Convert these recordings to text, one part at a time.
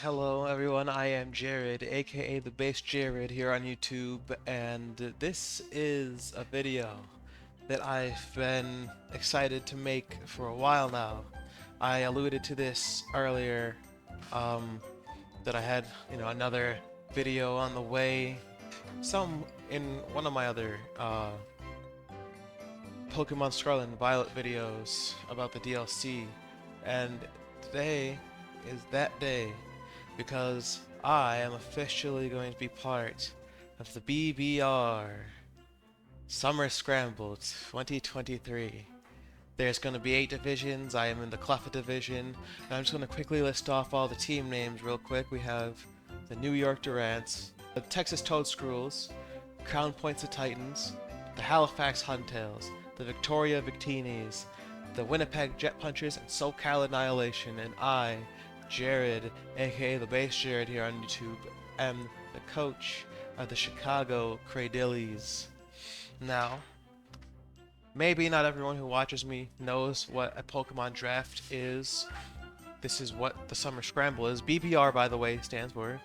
Hello everyone, I am Jared, aka TheBasedJarrod here on YouTube, and this is a video that I've been excited to make for a while now. I alluded to this earlier, um, that I had, another video on the way, some in one of my other Pokemon Scarlet and Violet videos about the DLC, and today is that day because I am officially going to be part of the BBR Summer Scramble 2023. There's going to be 8 divisions. I am in the Cleffa division. And I'm just going to quickly list off all the team names real quick. We have the New York Durants, the Texas Toadscrews, Crown Points of Titans, the Halifax Huntails, the Victoria Victinis, the Winnipeg Jet Punchers, and SoCal Annihilation. And I, Jared, aka TheBasedJarrod here on YouTube, am the coach of the Chicago Cradillies. Now, maybe not everyone who watches me knows what a Pokemon draft is. This is what the Summer Scramble is. BBR, by the way, stands for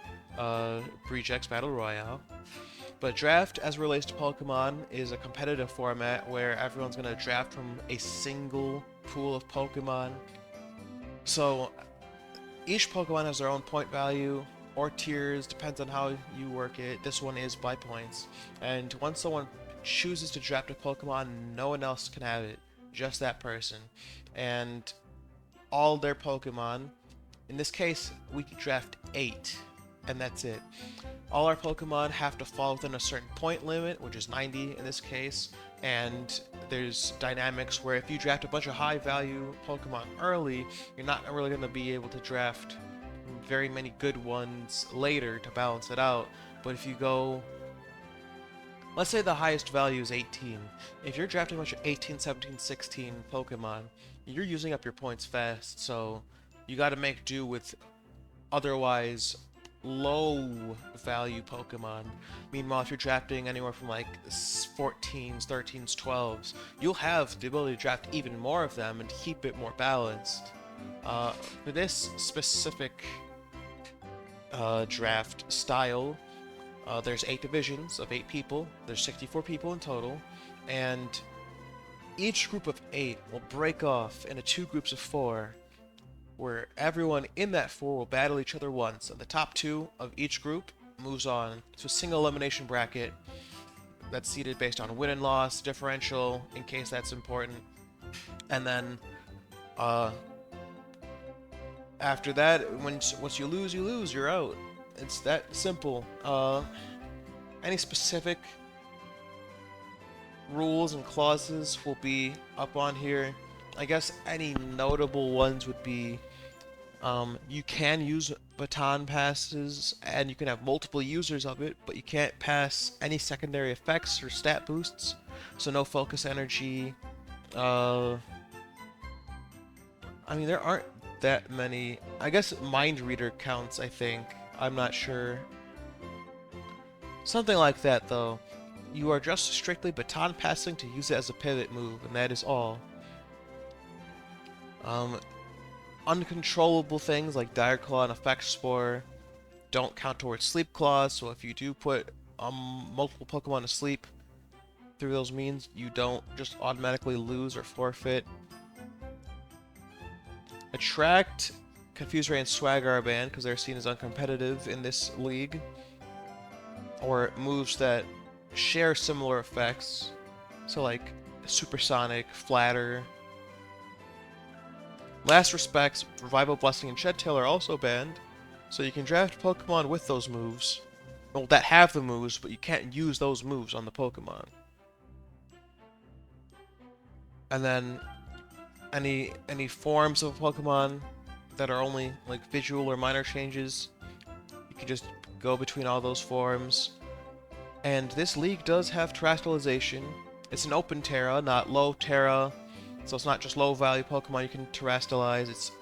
Breach Battle Royale. But draft, as it relates to Pokemon, is a competitive format where everyone's going to draft from a single pool of Pokemon. So each Pokemon has their own point value or tiers, depends on how you work it. This one is by points. And once someone chooses to draft a Pokemon, no one else can have it, just that person. And all their Pokemon, in this case, we can draft 8, and that's it. All our Pokemon have to fall within a certain point limit, which is 90 in this case, and there's dynamics where if you draft a bunch of high value Pokemon early, you're not really going to be able to draft very many good ones later to balance it out. But if you go, let's say the highest value is 18. If you're drafting a bunch of 18, 17, 16 Pokemon, you're using up your points fast, so you got to make do with otherwise low value Pokemon. Meanwhile, if you're drafting anywhere from like 14s, 13s, 12s, you'll have the ability to draft even more of them and keep it more balanced. For this specific draft style, there's 8 divisions of 8 people. There's 64 people in total, and each group of 8 will break off into 2 groups of 4, where everyone in that 4 will battle each other once, and the top 2 of each group moves on to a single elimination bracket that's seeded based on win and loss differential, in case that's important. And then after that, once you lose, you're out. It's that simple. Any specific rules and clauses will be up on here. I guess any notable ones would be you can use baton passes and you can have multiple users of it, but you can't pass any secondary effects or stat boosts. So no focus energy. I mean, there aren't that many. I guess Mind Reader counts, I think. I'm not sure. Something like that, though. You are just strictly baton passing to use it as a pivot move, and that is all. Uncontrollable things like Dire Claw and Effect Spore don't count towards Sleep Claws, so if you do put multiple Pokemon to sleep through those means, you don't just automatically lose or forfeit. Attract, Confuse Ray, and Swagger are banned because they're seen as uncompetitive in this league, or moves that share similar effects, so like Supersonic, Flatter. Last Respects, Revival Blessing, and Shed Tail are also banned, so you can draft Pokemon with those moves, well, that have the moves, but you can't use those moves on the Pokemon. And then any forms of Pokemon that are only like visual or minor changes, you can just go between all those forms. And this league does have terrestrialization. It's an open Terra, not low Terra. So it's not just low value Pokemon you can terrestrialize, it's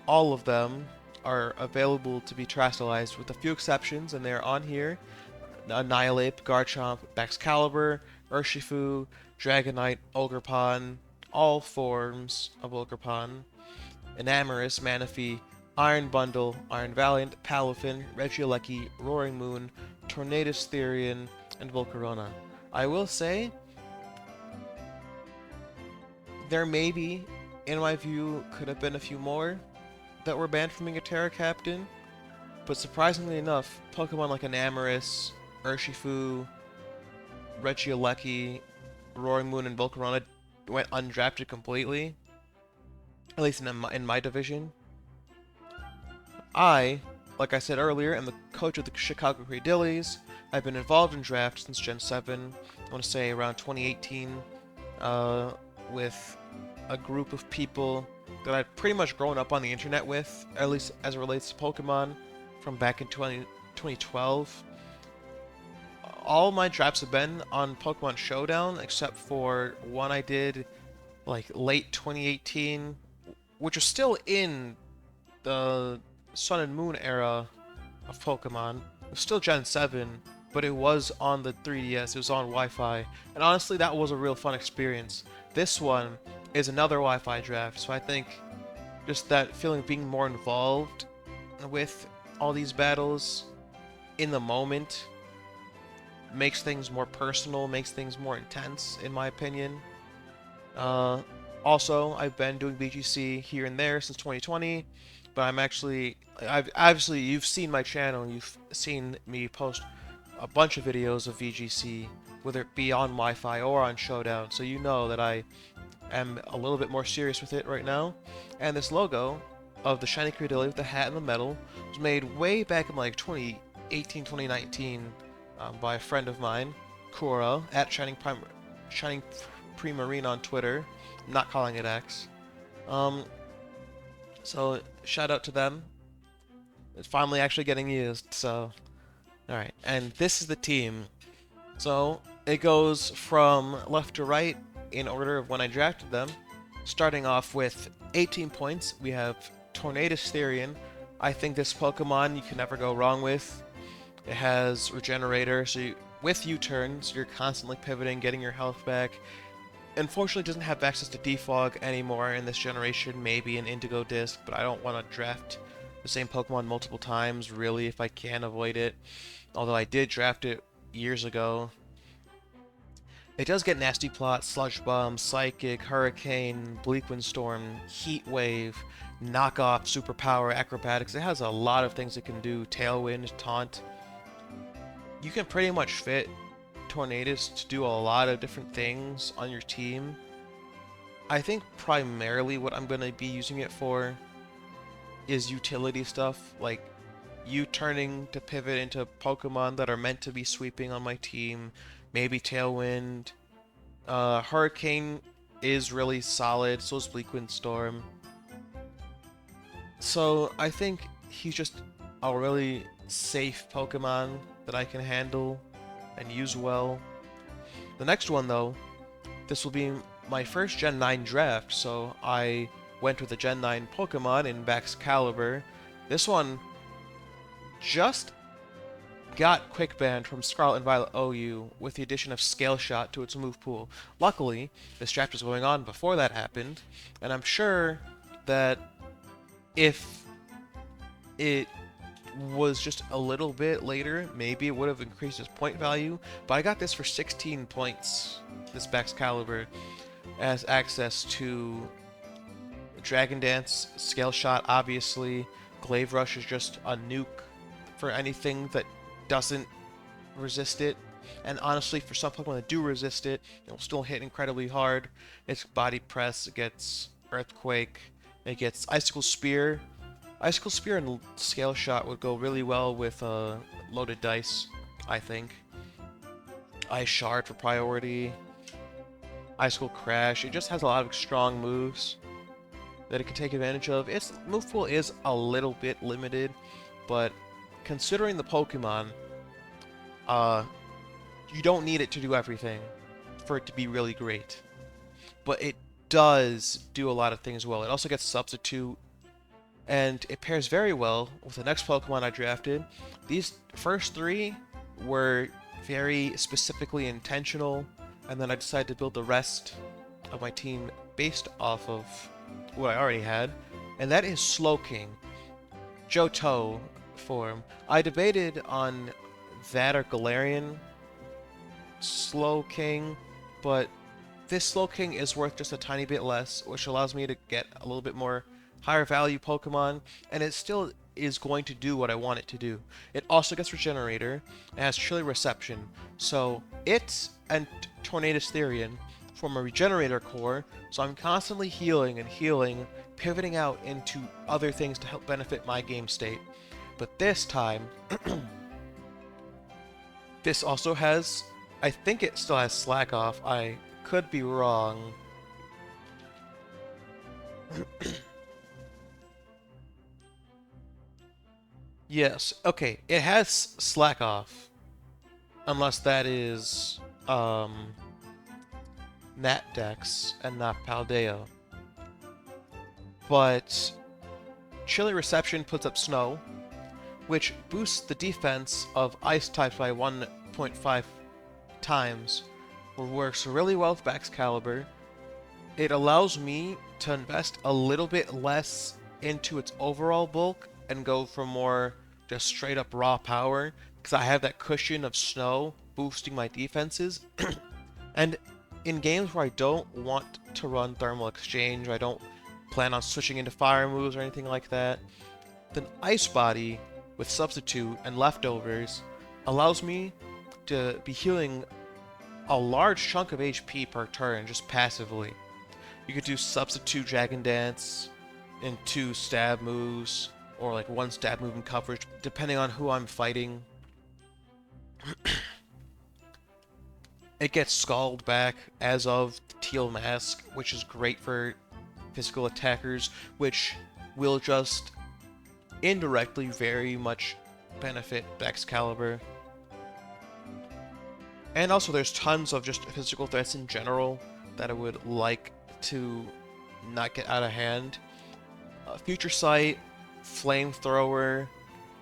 all of them are available to be terrestrialized with a few exceptions, and they're on here. Annihilate, Garchomp, Excalibur, Urshifu, Dragonite, Ogerpon, all forms of Ogerpon, Enamorous, Manaphy, Iron Bundle, Iron Valiant, Palafin, Regieleki, Roaring Moon, Tornadus Therian, and Volcarona. I will say, there maybe, in my view, could have been a few more that were banned from being a Terra Captain, but surprisingly enough, Pokemon like Enamorus, Urshifu, Regieleki, Roaring Moon, and Volcarona went undrafted completely, at least in my division. I, like I said earlier, am the coach of the Chicago Creedillies. I've been involved in drafts since Gen 7, I want to say around 2018, with a group of people that I've pretty much grown up on the internet with, at least as it relates to Pokemon, from back in 2012. All my drafts have been on Pokemon Showdown, except for one I did like late 2018, which was still in the Sun and Moon era of Pokemon. It was still Gen 7, but it was on the 3DS, it was on Wi-Fi, and honestly that was a real fun experience. This one is another Wi-Fi draft, so I think just that feeling of being more involved with all these battles in the moment makes things more personal, makes things more intense, in my opinion. Also, I've been doing VGC here and there since 2020, but obviously you've seen my channel, you've seen me post a bunch of videos of VGC, whether it be on Wi-Fi or on Showdown, so you know that I am a little bit more serious with it right now. And this logo of the shiny Creedilly with the hat and the medal was made way back in like 2018, 2019 by a friend of mine, Kura, at Shining Primarine on Twitter. I'm not calling it X. So shout out to them. It's finally actually getting used, so alright. And this is the team. So it goes from left to right in order of when I drafted them. Starting off with 18 points, we have Tornadus Therian. I think this Pokemon you can never go wrong with. It has Regenerator, so with U-turns, you're constantly pivoting, getting your health back. Unfortunately, it doesn't have access to Defog anymore in this generation, maybe an Indigo Disc, but I don't want to draft the same Pokemon multiple times, really, if I can avoid it. Although I did draft it years ago. It does get Nasty Plot, Sludge Bomb, Psychic, Hurricane, Bleak Windstorm, Heat Wave, Knockoff, Superpower, Acrobatics. It has a lot of things it can do. Tailwind, Taunt. You can pretty much fit Tornadus to do a lot of different things on your team. I think primarily what I'm going to be using it for is utility stuff, like U-turning to pivot into Pokemon that are meant to be sweeping on my team, maybe Tailwind. Hurricane is really solid, so is Bleak Windstorm. So I think he's just a really safe Pokemon that I can handle and use well. The next one, though, this will be my first Gen 9 draft, so I went with a Gen 9 Pokemon in Baxcalibur. This one just got quick banned from Scarlet and Violet OU with the addition of Scale Shot to its move pool. Luckily, this draft was going on before that happened, and I'm sure that if it was just a little bit later, maybe it would have increased its point value, but I got this for 16 points, this Baxcalibur, as access to Dragon Dance, Scale Shot, obviously. Glaive Rush is just a nuke for anything that doesn't resist it, and honestly, for some Pokemon that do resist it, it'll still hit incredibly hard. It's Body Press, it gets Earthquake, it gets Icicle Spear. Icicle Spear and Scale Shot would go really well with Loaded Dice, I think. Ice Shard for priority. Icicle Crash. It just has a lot of strong moves that it can take advantage of. Its move pool is a little bit limited, but considering the Pokemon, you don't need it to do everything for it to be really great. But it does do a lot of things well. It also gets Substitute, and it pairs very well with the next Pokemon I drafted. These first three were very specifically intentional, and then I decided to build the rest of my team based off of what I already had, and that is Slowking. Johto form. I debated on that or Galarian Slowking, but this Slowking is worth just a tiny bit less, which allows me to get a little bit more higher value Pokemon, and it still is going to do what I want it to do. It also gets Regenerator, it has Chilly Reception, so it and Tornadus Therian form a Regenerator core, so I'm constantly healing and healing, pivoting out into other things to help benefit my game state. But this time, this also has, I think it still has Slack Off, I could be wrong. Yes, okay, it has Slack Off. Unless that is, Natdex and not Paldea. But Chilly Reception puts up Snow, which boosts the defense of Ice types by 1.5 times, which works really well with Baxcalibur. It allows me to invest a little bit less into its overall bulk and go for more just straight up raw power, because I have that cushion of Snow boosting my defenses. And in games where I don't want to run Thermal Exchange, or I don't plan on switching into fire moves or anything like that, then Ice Body with Substitute and Leftovers allows me to be healing a large chunk of HP per turn just passively. You could do Substitute Dragon Dance in 2 stab moves, or like 1 stab move in coverage, depending on who I'm fighting. It gets Scald back as of the Teal Mask, which is great for physical attackers, which will just indirectly very much benefit Baxcalibur. And also there's tons of just physical threats in general that I would like to not get out of hand. Future Sight, Flamethrower,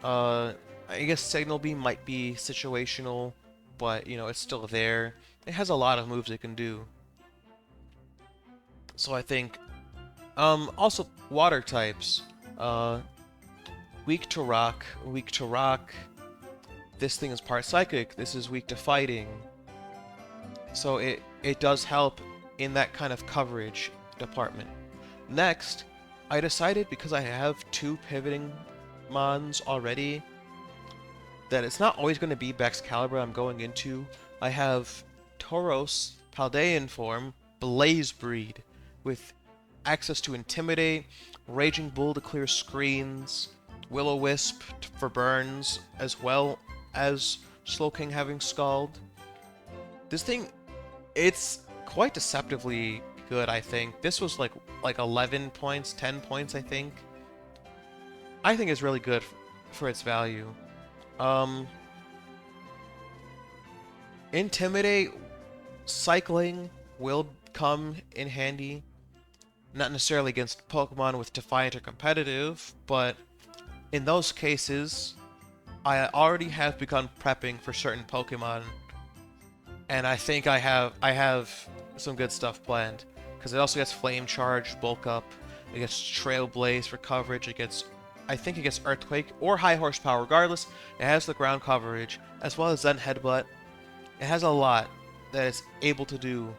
I guess Signal Beam might be situational, but you know, it's still there. It has a lot of moves it can do. So I think, also water types, weak to rock, weak to rock. This thing is part psychic, this is weak to fighting. So it does help in that kind of coverage department. Next, I decided, because I have 2 pivoting mons already, that it's not always going to be Baxcalibur I'm going into. I have Tauros, Paldean form, Blaze Breed, with access to Intimidate, Raging Bull to clear screens, Will-O-Wisp for burns, as well as Slowking having Scald. This thing, it's quite deceptively good, I think. This was like 11 points, 10 points, I think. I think it's really good for its value. Intimidate, cycling will come in handy. Not necessarily against Pokemon with Defiant or Competitive, but in those cases, I already have begun prepping for certain Pokemon, and I think I have some good stuff planned. Because it also gets Flame Charge, Bulk Up, it gets Trailblaze for coverage, I think it gets Earthquake or High Horsepower. Regardless, it has the ground coverage, as well as Zen Headbutt. It has a lot that it's able to do,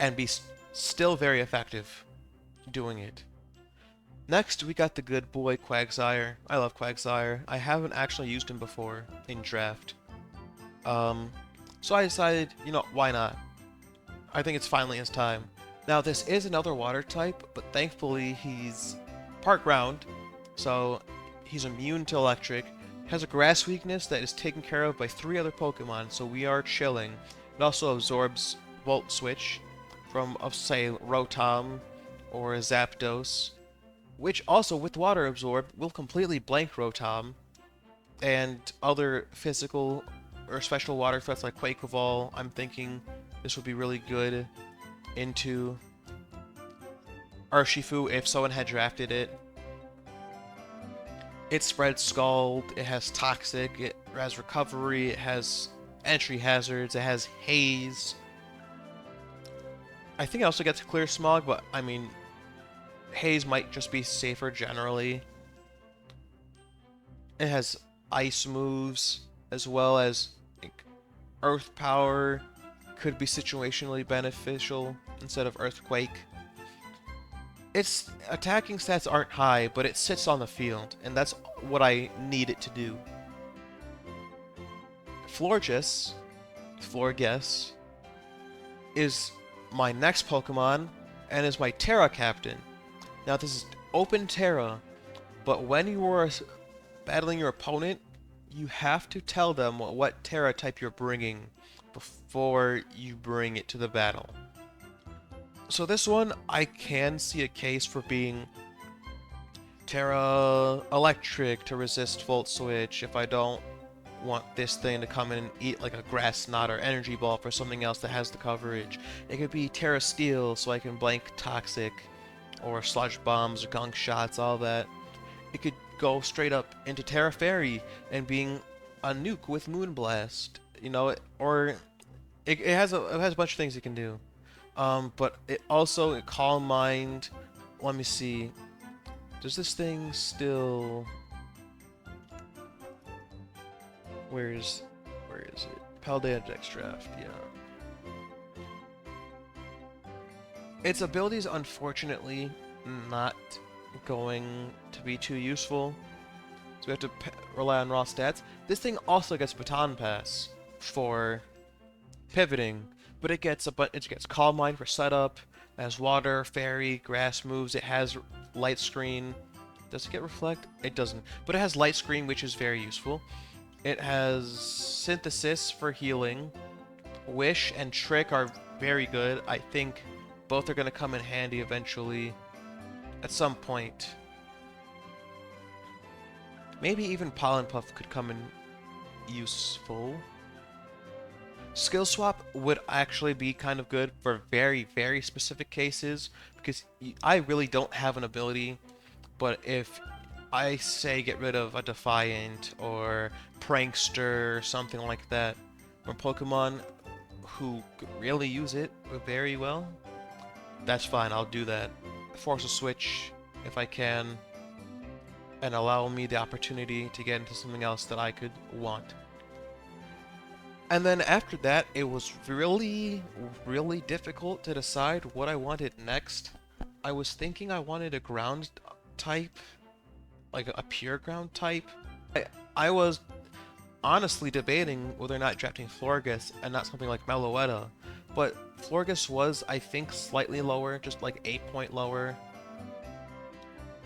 and be still very effective doing it. Next, we got the good boy Quagsire. I love Quagsire. I haven't actually used him before in draft. So I decided, you know, why not? I think it's finally his time. Now, this is another water type, but thankfully he's part ground, so he's immune to electric. Has a grass weakness that is taken care of by 3 other Pokemon, so we are chilling. It also absorbs Volt Switch from, say, Rotom or Zapdos, which also, with Water Absorb, will completely blank Rotom and other physical or special water threats like Quaquaval. I'm thinking this would be really good into Urshifu if someone had drafted it. It spreads Scald, it has Toxic, it has Recovery, it has Entry Hazards, it has Haze. I think it also gets Clear Smog, but I mean, Haze might just be safer generally. It has ice moves as well as like, earth power. Could be situationally beneficial instead of earthquake. Its attacking stats aren't high, but it sits on the field, and that's what I need it to do. Florges, Florges, is my next Pokemon, and is my Terra Captain. Now this is open Terra, but when you are battling your opponent, you have to tell them what Terra type you're bringing before you bring it to the battle. So this one, I can see a case for being Terra Electric to resist Volt Switch if I don't want this thing to come in and eat like a Grass Knot or Energy Ball for something else that has the coverage. It could be Terra Steel so I can blank Toxic or Sludge Bombs or Gunk Shots, all that. It could go straight up into Terra Fairy and being a nuke with Moonblast, you know, or it has a bunch of things it can do. But it also Calm Mind. Let me see. Does this thing still? Where is it? Paldea Dex Draft. Yeah. Its abilities, unfortunately, not going to be too useful. So we have to rely on raw stats. This thing also gets Baton Pass for pivoting, but it gets Calm Mind for setup. It has Water, Fairy, Grass moves. It has Light Screen. Does it get Reflect? It doesn't, but it has Light Screen, which is very useful. It has Synthesis for healing. Wish and Trick are very good. I think both are going to come in handy eventually at some point. Maybe even Pollen Puff could come in useful. Skill Swap would actually be kind of good for very, very specific cases, because I really don't have an ability, but if I say get rid of a Defiant or Prankster or something like that from Pokemon who could really use it very well, that's fine, I'll do that. Force a switch if I can, and allow me the opportunity to get into something else that I could want. And then after that, it was really, really difficult to decide what I wanted next. I was thinking I wanted a ground type, like a pure ground type. I was honestly debating whether or not drafting Florges and not something like Meloetta, but Florges was, I think, slightly lower, just like 8 point lower.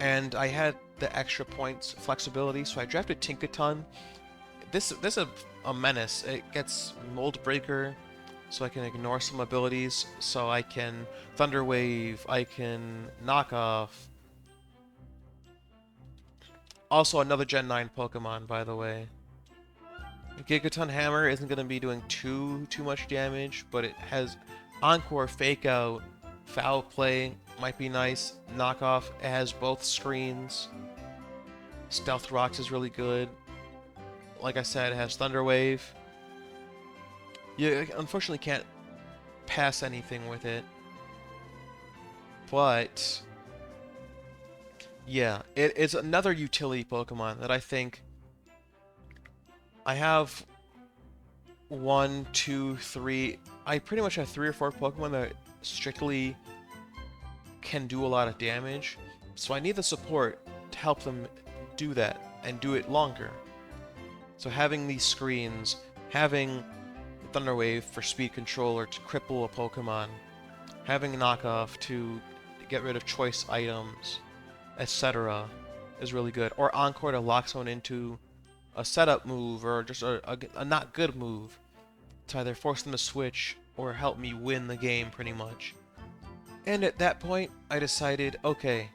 And I had the extra points flexibility, so I drafted Tinkaton. This is a menace. It gets Mold Breaker, so I can ignore some abilities, so I can Thunder Wave, I can Knock Off. Also another Gen 9 Pokemon, by the way. Gigaton Hammer isn't going to be doing too much damage, but it has Encore, Fake Out, Foul Play, might be nice. Knockoff, it has both screens. Stealth Rocks is really good. Like I said, it has Thunder Wave. You unfortunately can't pass anything with it. But yeah, it is another utility Pokemon that I think I have 1, 2, 3. I pretty much have 3 or 4 Pokemon that strictly can do a lot of damage. So I need the support to help them do that and do it longer. So having these screens, having Thunder Wave for speed control or to cripple a Pokemon, having Knockoff to get rid of choice items, etc. is really good. Or Encore to lock someone into a setup move or just a not good move to either force them to switch or help me win the game pretty much. And at that point, I decided, okay,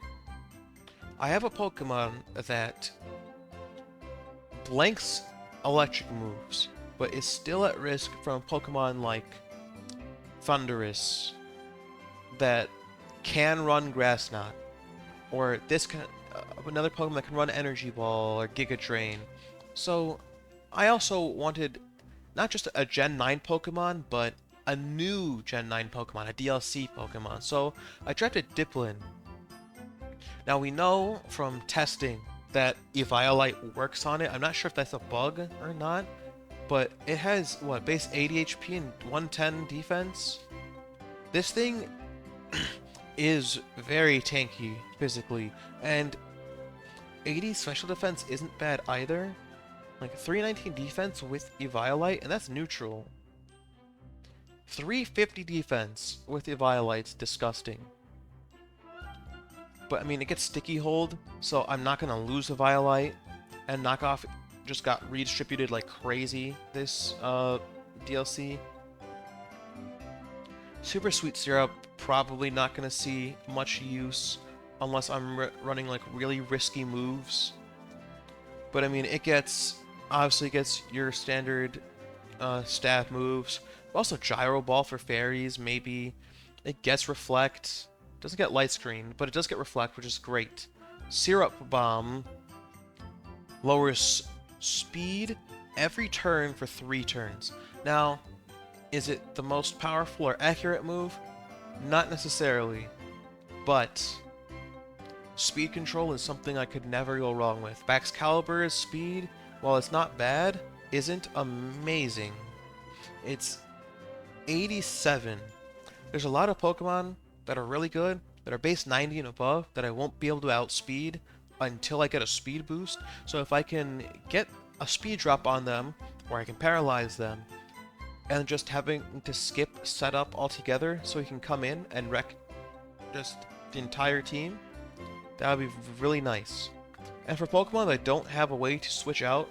I have a Pokemon that blanks electric moves, but is still at risk from Pokemon like Thundurus that can run Grass Knot, or this another Pokemon that can run Energy Ball or Giga Drain. So I also wanted not just a Gen 9 Pokemon, but a new Gen 9 Pokemon, a DLC Pokemon. So I drafted Diplin. Now we know from testing that Eviolite works on it. I'm not sure if that's a bug or not, but it has, what, base 80 HP and 110 defense? This thing is very tanky physically, and 80 special defense isn't bad either. Like 319 defense with Eviolite, and that's neutral. 350 defense with Eviolite's disgusting. But I mean, it gets sticky hold, so I'm not gonna lose Eviolite, and Knockoff just got redistributed like crazy this DLC. Super Sweet Syrup, probably not gonna see much use unless I'm running like really risky moves. But I mean, it obviously gets your standard stab moves. Also Gyro Ball for fairies, maybe. It gets Reflect. Doesn't get Light Screen, but it does get Reflect, which is great. Syrup Bomb lowers speed every turn for 3 turns. Now, is it the most powerful or accurate move? Not necessarily, but speed control is something I could never go wrong with. Baxcalibur's speed, while it's not bad, isn't amazing. It's 87. There's a lot of Pokemon that are really good, that are base 90 and above, that I won't be able to outspeed until I get a speed boost. So if I can get a speed drop on them, or I can paralyze them, and just having to skip setup altogether so he can come in and wreck just the entire team, that would be really nice. And for Pokemon that don't have a way to switch out,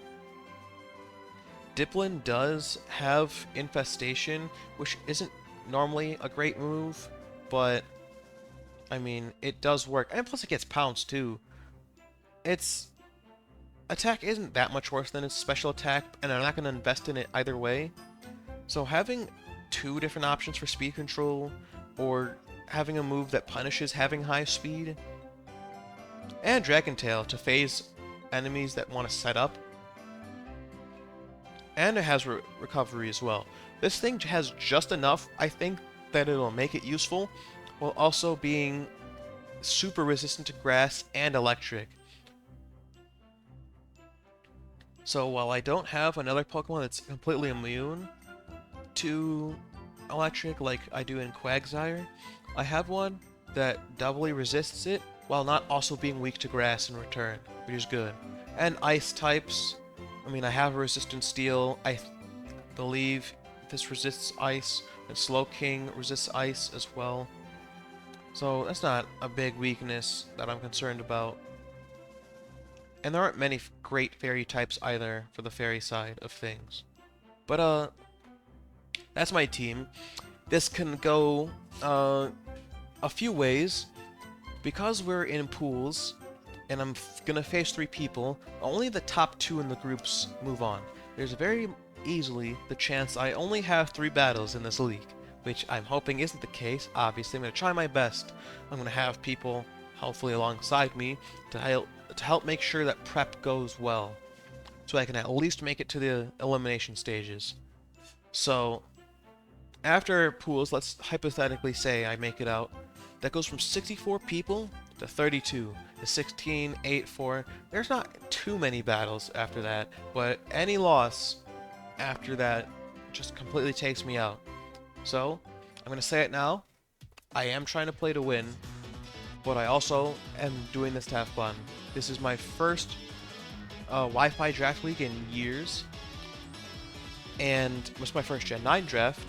Diplin does have Infestation, which isn't normally a great move, but I mean, it does work. And plus it gets pounced too. Its attack isn't that much worse than its special attack, and I'm not going to invest in it either way. So having 2 different options for speed control, or having a move that punishes having high speed, and Dragon Tail to phase enemies that want to set up, and it has recovery as well. This thing has just enough, I think, that it'll make it useful, while also being super resistant to grass and electric. So while I don't have another Pokemon that's completely immune to electric like I do in Quagsire, I have one that doubly resists it while not also being weak to grass in return, which is good. And ice types, I mean, I have a resistant steel. I believe this resists ice, and Slowking resists ice as well. So that's not a big weakness that I'm concerned about. And there aren't many great fairy types either for the fairy side of things. But that's my team. This can go a few ways. Because we're in pools, and I'm gonna face 3 people, only the top 2 in the groups move on. There's very easily the chance I only have 3 battles in this league, which I'm hoping isn't the case. Obviously, I'm gonna try my best. I'm gonna have people, hopefully alongside me, to help make sure that prep goes well, so I can at least make it to the elimination stages. So, after pools, let's hypothetically say I make it out. That goes from 64 people to 32, to 16, 8, 4. There's not too many battles after that, but any loss after that just completely takes me out. So, I'm going to say it now. I am trying to play to win, but I also am doing this to have fun. This is my first Wi-Fi draft league in years, and this is my first Gen 9 draft,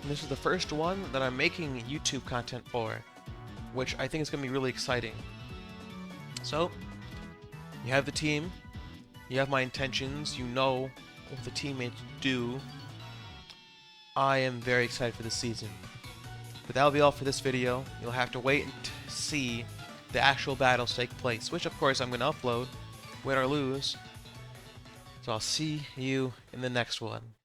and this is the first one that I'm making YouTube content for, which I think is going to be really exciting. So, you have the team, you have my intentions, you know what the teammates do. I am very excited for this season. But that'll be all for this video. You'll have to wait and see the actual battles take place, which of course I'm going to upload, win or lose. So I'll see you in the next one.